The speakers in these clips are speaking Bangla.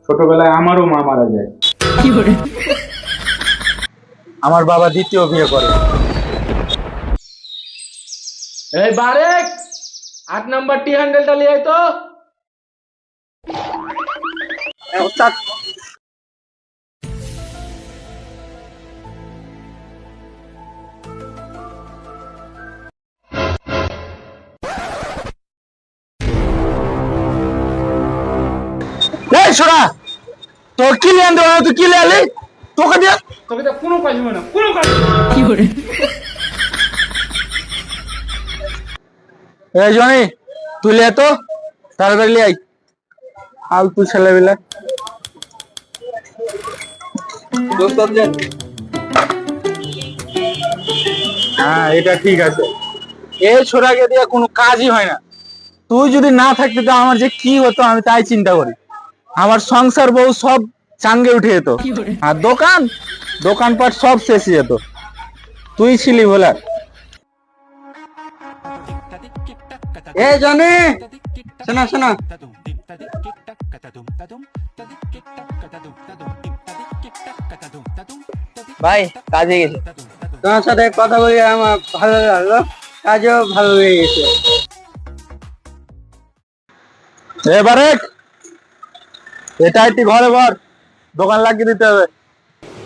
ছোটবেলায় আমারও মা মারা যায়। আমার বাবা দ্বিতীয় বিয়ে করে। এই বারেক, 8 নম্বর টি হ্যান্ডেলটা নিয়ে আয় তো। ওস্তাদ, এই শোনা, তোর কি লিয়ে আনতে তুই কি লিয়ে আলি? তোকে দিয়ে তোকে তো কোনো কাজ হবে না, কোনো কাজ হবে না। এই জনি, তুই লিয়ে তো তাড়াতাড়ি লিয়ে আই। ফালতু ছেলেবেলা। হ্যাঁ, এটা ঠিক আছে। এই ছোড়াকে দিয়ে কোনো কাজই হয় না। তুই যদি না থাকতে তো আমার যে কি হতো আমি তাই চিন্তা করি। আমার সংসার বউ সব চাঙ্গে উঠে যেত, আর দোকানপাট সব শেষ হয়ে যেত। তুই ছিলি বলা। এ জনি, শোনা শোনা, ভাই কাজে গেছে। তোমার সাথে কথা বলে আমার ভালো লাগলো, কাজও ভালো লেগে গেছে। এবারে এটা একটি ঘরে ঘর দোকান লাগিয়ে দিতে হবে।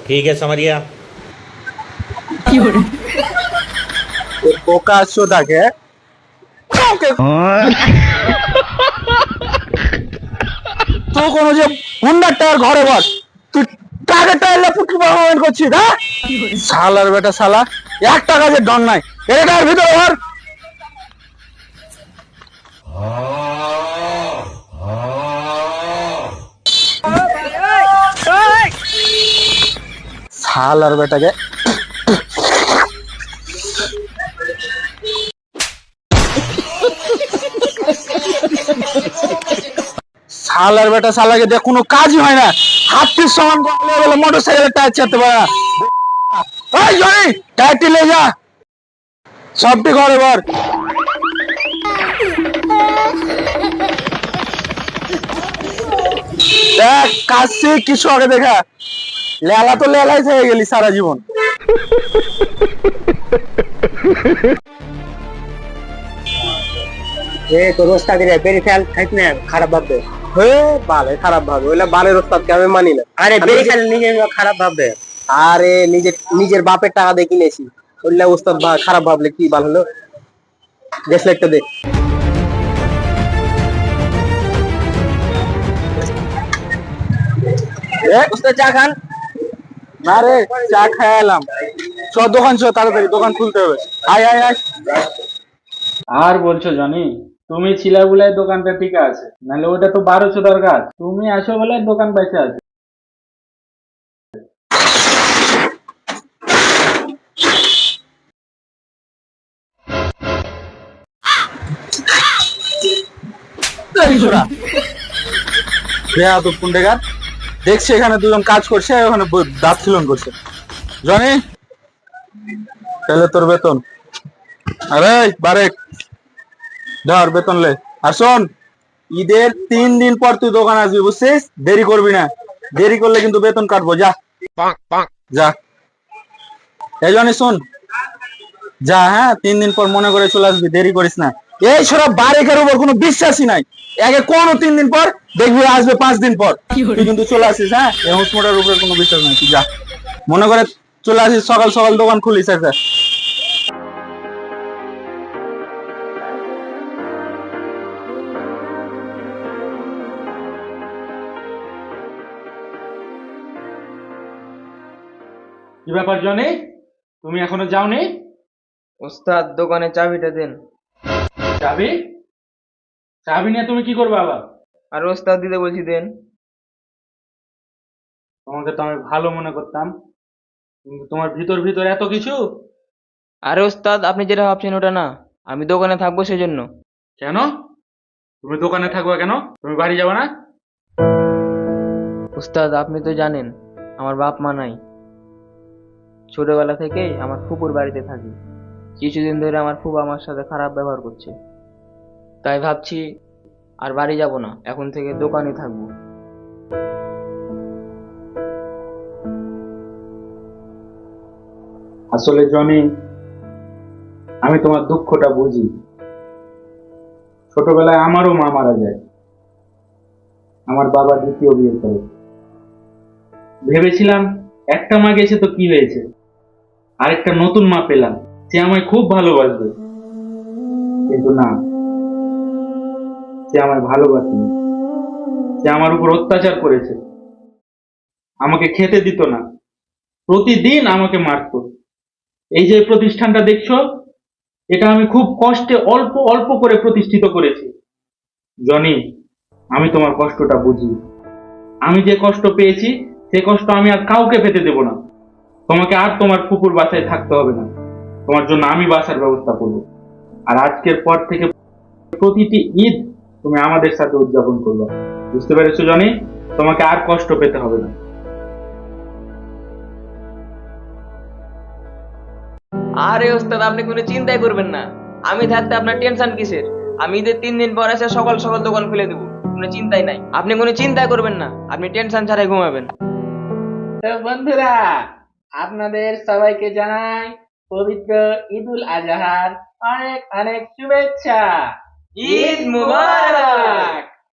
ठीक है समरिया। পোকা থাকে তো কোনো যে হুন্ডার টায়ার ঘরে বস, তুই টাকা টায়ার পুটকি ব্যবহার করছিস? হ্যাঁ শালার বেটা শালা, একটা কাজের ডন নাই। এটার ভিতরে ঘর শালার বেটাকে শালার বেটা শালাকে দিয়ে কোনো কাজই হয় না। হাতির সমান বলে মোটর সাইকেলের টায়ার চালাতে পারে না। ওই জনি, টায়ারটি লে যা, সবটি ঘরে ঘর। দেখ কাজ শিখ, কিছু আগে দেখা। লেলা তো লেলাই থেকে গেলি সারা জীবন। তোর ওস্তাদ রে বেরি ফেল খাইছ না, খারাপ ভাববে। বালে খারাপ ভাবে, ওইলা বালের ওস্তাদকে আমি মানি না। আরে বেরি খেলে নিজে খারাপ ভাববে। আরে নিজের বাপের টাকা দিয়ে কিনেছি, ওইলা ওস্তাদ খারাপ ভাবলে কি বাল হলো? দেখ একটা দেখ। ওস্তাদ চা খান। না রে, চা খাই এলাম। চ দোকান, চ তাড়াতাড়ি, দোকান খুলতে হবে। আয় আয় আয়। আর বলছো জানি, তুমি ছিলা বলে দোকানটা ঠিক আছে, নাহলে ওটা তো 1200 দরকার। তুমি আসো বলে দোকান বেঁচে আছে। দেখছি এখানে দুজন কাজ করছে, ওখানে দাঁত খিলন করছে। জনি, তাহলে তোর বেতন। আরে বারেক, ধর বেতন লে। আর শোন, ঈদের 3 দিন পর তুই দোকান আসবি, বুঝছিস? দেরি করবি না, দেরি করলে কিন্তু বেতন কাটবো। যা যা। এই জনি শোন, যা। হ্যাঁ, 3 দিন পর মনে করে চলে আসবি, দেরি করিস না। এই ছোড়া বারেকের উপর কোনো বিশ্বাসই নাই। আগে কোনো 3 দিন পর দেখবি আসবে 5 দিন পর, তুই কিন্তু চলে আসিস। হ্যাঁ, এই হুসমোটার উপরে কোনো বিশ্বাস নাই। তুই যা, মনে করে চলে আসিস, সকাল সকাল দোকান খুলিস একটা। কি ব্যাপার জনি, তুমি এখনো যাওনি? ওস্তাদ দোকানে চাবিটা দেন। চাবি? চাবি নিয়ে তুমি কি করবে আবার? আর ওস্তাদ দিতে বলছি দেন। তোমাকে তো আমি ভালো মনে করতাম, কিন্তু তোমার ভিতর ভিতর এত কিছু। আরে ওস্তাদ আপনি যেটা ভাবছেন ওটা না, আমি দোকানে থাকবো সেজন্য। কেন তুমি দোকানে থাকবে? কেন তুমি বাড়ি যাবে না? ওস্তাদ আপনি তো জানেন আমার বাপ মা নাই। ছোটবেলা থেকেই আমার ফুপুর বাড়িতে থাকি। কিছুদিন ধরে আমার ফুপু আমার সাথে খারাপ ব্যবহার করছে, তাই ভাবছি আর বাড়ি যাব না, এখন থেকে দোকানে থাকবো। আসলে জনি, আমি তোমার দুঃখটা বুঝি। ছোটবেলায় আমারও মা মারা যায়। আমার বাবা দ্বিতীয় বিয়ে করে। ভেবেছিলাম একটা মা গেছে তো কি হয়েছে, আরেকটা নতুন মা পেলাম, সে আমায় খুব ভালোবাসবে। কিন্তু না, সে আমায় ভালোবাসেনি। সে আমার উপর অত্যাচার করেছে, আমাকে খেতে দিত না, প্রতিদিন আমাকে মারতো। এই যে প্রতিষ্ঠানটা দেখছো, এটা আমি খুব কষ্টে অল্প অল্প করে প্রতিষ্ঠিত করেছি। জনি, আমি তোমার কষ্টটা বুঝি। আমি যে কষ্ট পেয়েছি, সে কষ্ট আমি আর কাউকে পেতে দেব না। তোমাকে আর তোমার ফুপুর বাসায় থাকতে হবে না। তোমার জন্য আমি বাসার ব্যবস্থা করব। আর আজকের পর থেকে প্রতিটি ঈদ তুমি আমাদের সাথে উদযাপন করবে। বুঝতে পেরেছো জনি? তোমাকে আর কষ্ট পেতে হবে না। আরে ওস্তাদ, আপনি কোনো চিন্তাই করবেন না। আমি থাকতে আপনার টেনশন কিসের? আমি ঈদের 3 দিন পর এসে সকাল সকাল দোকান খুলে দেবো, কোনো চিন্তাই নাই। আপনি কোনো চিন্তা করবেন না, আপনি টেনশন ছাড়াই ঘুমাবেন। তো বন্ধুরা, আপনাদের সবাইকে জানাই পবিত্র ঈদুল আজহার অনেক অনেক শুভেচ্ছা। ঈদ মুবারক।